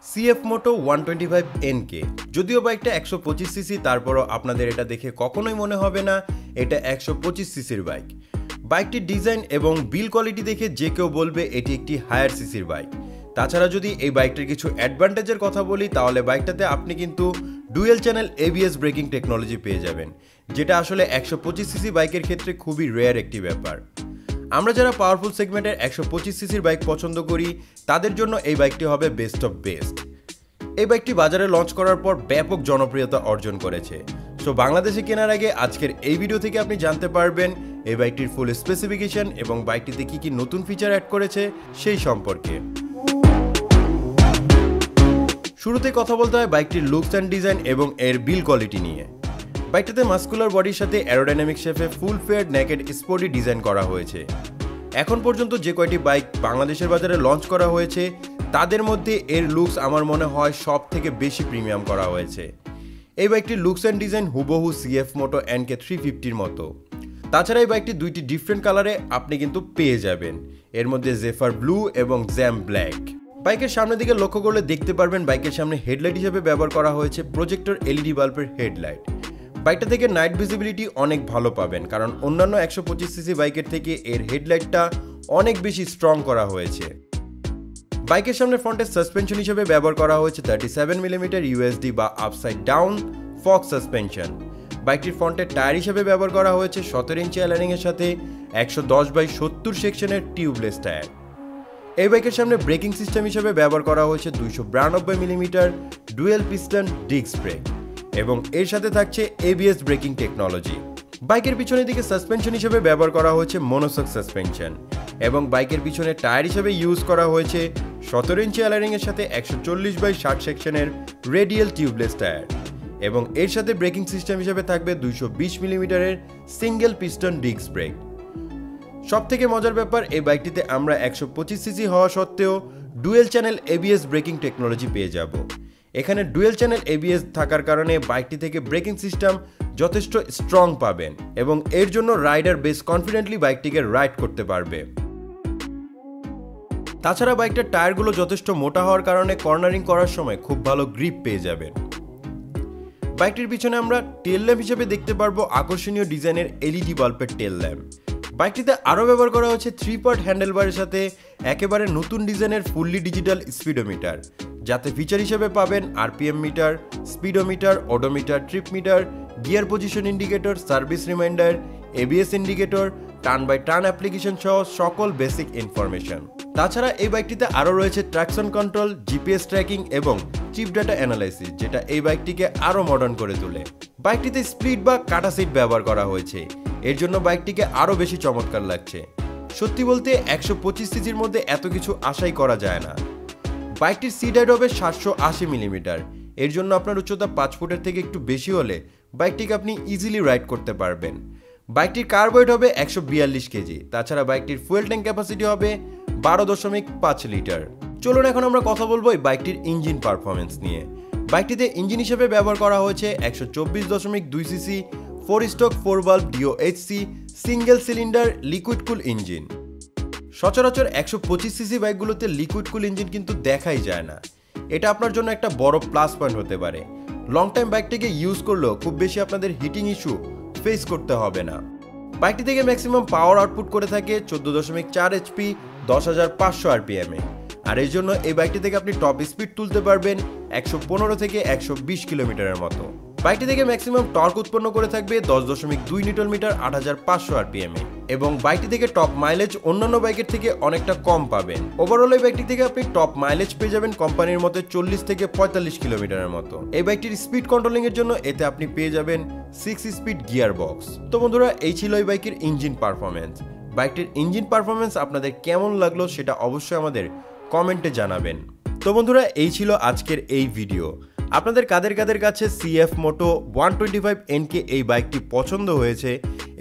CF Moto 125NK যদিও বাইকটা 125 CC তারপরও আপনাদের এটা দেখে কখনোই মনে হবে না এটা 125 সিসির বাইক। বাইকটির ডিজাইন এবং বিল কোয়ালিটি দেখে যে কেউ বলবে এটি একটি হায়ার সিসির বাইক। তাছাড়া যদি এই বাইকটির কিছু অ্যাডভান্টেজের কথা বলি তাহলে বাইকটাতে আপনি কিন্তু dual channel ABS breaking technology পেয়ে যাবেন, যেটা আসলে 125 সিসি বাইকের ক্ষেত্রে খুবই রেয়ার একটি ব্যাপার। আমরা যারা পাওয়ারফুল সেগমেন্টের 125 সিসির বাইক পছন্দ করি তাদের জন্য এই বাইকটি হবে বেস্ট অফ বেস্ট। এই বাইকটি বাজারে লঞ্চ করার পর ব্যাপক জনপ্রিয়তা অর্জন করেছে। সো বাংলাদেশে কেনার আগে আজকের এই ভিডিও থেকে আপনি জানতে পারবেন এই বাইকটির ফুল স্পেসিফিকেশন এবং বাইকটিতে কি কি নতুন ফিচার অ্যাড করেছে সেই সম্পর্কে। শুরুতে কথা বলতে হয় বাইকটির লুকস অ্যান্ড ডিজাইন এবং এর বিল কোয়ালিটি নিয়ে। বাইকটাতে মাস্কুলার বডির সাথে অ্যারোডাইনামিক শেপে ফুল ফেয়ার নেকেড স্পোর্টি ডিজাইন করা হয়েছে। এখন পর্যন্ত যে কয়টি বাইক বাংলাদেশের বাজারে লঞ্চ করা হয়েছে তাদের মধ্যে এর লুকস আমার মনে হয় সব থেকে বেশি প্রিমিয়াম করা হয়েছে। এই বাইকটির লুকস অ্যান্ড ডিজাইন হুবহু CF Moto NK 350-র মতো। তাছাড়া এই বাইকটি দুইটি ডিফারেন্ট কালারে আপনি কিন্তু পেয়ে যাবেন, এর মধ্যে জেফার ব্লু এবং জ্যাম ব্ল্যাক। বাইকের সামনের দিকে লক্ষ্য করলে দেখতে পারবেন বাইকের সামনে হেডলাইট হিসেবে ব্যবহার করা হয়েছে প্রজেক্টর LED বাল্বের হেডলাইট। বাইকটা থেকে নাইট ভিজিবিলিটি অনেক ভালো পাবেন, কারণ অন্যান্য 125 সিসি বাইকের থেকে এর হেডলাইটটা অনেক বেশি স্ট্রং করা হয়েছে। বাইকের সামনে ফ্রন্টের সাসপেনশন হিসেবে ব্যবহার করা হয়েছে 37mm USD বা আপসাইড ডাউন ফক সাসপেনশন। বাইকটির ফ্রন্টের টায়ার হিসেবে ব্যবহার করা হয়েছে 17 ইঞ্চি অ্যালারিং এর সাথে 110/70 সেকশনের টিউবলেস টায়ার। এই বাইকের সামনে ব্রেকিং সিস্টেম হিসেবে ব্যবহার করা হয়েছে 292mm dual piston disc brake এবং এর সাথে থাকছে ABS ব্রেকিং টেকনোলজি। বাইকের পিছনের দিকে সাসপেনশন হিসেবে ব্যবহার করা হয়েছে মনোসক সাসপেনশন এবং বাইকের পিছনে টায়ার হিসেবে ইউজ করা হয়েছে 17 ইঞ্চি অ্যালারিং এর সাথে 140/60 সেকশনের রেডিয়াল টিউবলেস টায়ার এবং এর সাথে ব্রেকিং সিস্টেম হিসেবে থাকবে 220mm single piston disc brake. সব থেকে মজার ব্যাপার, এই বাইকটিতে আমরা 125 সিসি হওয়া সত্ত্বেও dual channel ABS breaking technology পেয়ে যাব। এখানে ডুয়েল চ্যানেল ABS থাকার কারণে বাইকটি থেকে ব্রেকিং সিস্টেম যথেষ্ট স্ট্রং পাবেন এবং এর জন্য রাইডার বেশ কনফিডেন্টলি বাইকটিকে রাইড করতে পারবে। তাছাড়া বাইকটার টায়ারগুলো যথেষ্ট মোটা হওয়ার কারণে কর্নারিং করার সময় খুব ভালো গ্রিপ পেয়ে যাবেন। বাইকটির পিছনে আমরা টেল ল্যাম্প হিসেবে দেখতে পারবো আকর্ষণীয় ডিজাইনের LED বাল্বের টেল ল্যাম্প। বাইকটিতে আরও ব্যবহার করা হচ্ছে 3-পার্ট হ্যান্ডেলবারের সাথে একেবারে নতুন ডিজাইনের ফুললি ডিজিটাল স্পিডোমিটার, যাতে ফিচার হিসেবে পাবেন RPM meter, speedometer, odometer, trip meter, gear position indicator, service reminder, ABS indicator, turn by turn application সহ সকল বেসিক ইনফরমেশন। তাছাড়া এই বাইকটিতে আরও রয়েছে ট্র্যাকশন কন্ট্রোল, GPS ট্র্যাকিং এবং চিপ ডাটা অ্যানালাইসিস, যেটা এই বাইকটিকে আরও মডার্ন করে তোলে। বাইকটিতে স্প্লিট বা কাটা সিট ব্যবহার করা হয়েছে, এর জন্য বাইকটিকে আরও বেশি চমৎকার লাগছে। সত্যি বলতে 125 সিসির মধ্যে এত কিছু আশাই করা যায় না। বাইকটির সিট হাইট হবে 780mm, এর জন্য আপনার উচ্চতা 5 ফুটের থেকে একটু বেশি হলে বাইকটিকে আপনি ইজিলি রাইড করতে পারবেন। বাইকটির কার্ব ওয়েট হবে 142 কেজি। তাছাড়া বাইকটির ফুয়েল ট্যাঙ্ক ক্যাপাসিটি হবে 12.5 লিটার। চলুন এখন আমরা কথা বলবো এই বাইকটির ইঞ্জিন পারফরমেন্স নিয়ে। বাইকটিতে ইঞ্জিন হিসেবে ব্যবহার করা হয়েছে 124.2 CC 4 stroke 4 valve DOHC single cylinder liquid কুল ইঞ্জিন। সচরাচর 125 সিসি বাইকগুলোতে লিকুইড কুল ইঞ্জিন কিন্তু দেখাই যায় না। এটা আপনার জন্য একটা বড় প্লাস পয়েন্ট হতে পারে। লং টাইম বাইকটিকে ইউজ করলেও খুব বেশি আপনাদের হিটিং ইস্যু ফেস করতে হবে না। বাইকটি থেকে ম্যাক্সিমাম পাওয়ার আউটপুট করে থাকে 14.4 HP 10,500 RPM এ, আর এই জন্য এই বাইকটি থেকে আপনি টপ স্পিড তুলতে পারবেন 115 থেকে 120 কিলোমিটারের মতো। বাইকটি থেকে ম্যাক্সিমাম টর্ক উৎপন্ন করে থাকবে 10.2 নিউটন মিটার 8,500 RPM এ এবং বাইকটি থেকে টপ মাইলেজ অন্যান্য বাইকের থেকে অনেকটা কম পাবেন। ওভারঅল এই বাইকটি থেকে আপনি টপ মাইলেজ পেয়ে যাবেন কোম্পানির মতে 40 থেকে 45 কিলোমিটারের মতো। এই বাইকটির স্পিড কন্ট্রোলিং এর জন্য এতে আপনি পেয়ে যাবেন 6 স্পিড গিয়ার বক্স। তো বন্ধুরা, এই ছিল এই বাইকের ইঞ্জিন পারফরমেন্স। বাইকটির ইঞ্জিন পারফরমেন্স আপনাদের কেমন লাগলো সেটা অবশ্যই আমাদের কমেন্টে জানাবেন। তো বন্ধুরা, এই ছিল আজকের এই ভিডিও। আপনাদের কাদের কাদের কাছে CF Moto 125NK এই বাইকটি পছন্দ হয়েছে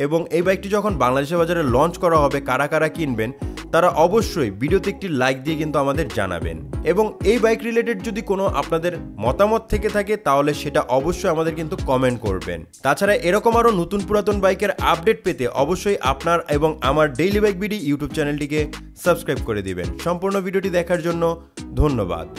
এবং এই বাইকটি যখন বাংলাদেশের বাজারে লঞ্চ করা হবে কারা কারা কিনবেন তারা অবশ্যই ভিডিওতে একটি লাইক দিয়ে কিন্তু আমাদের জানাবেন এবং এই বাইক রিলেটেড যদি কোনো আপনাদের মতামত থেকে থাকে তাহলে সেটা অবশ্যই আমাদের কিন্তু কমেন্ট করবেন। তাছাড়া এরকম আরও নতুন পুরাতন বাইকের আপডেট পেতে অবশ্যই আপনার এবং আমার ডেইলি বাইক বিডি ইউটিউব চ্যানেলটিকে সাবস্ক্রাইব করে দিবেন। সম্পূর্ণ ভিডিওটি দেখার জন্য ধন্যবাদ।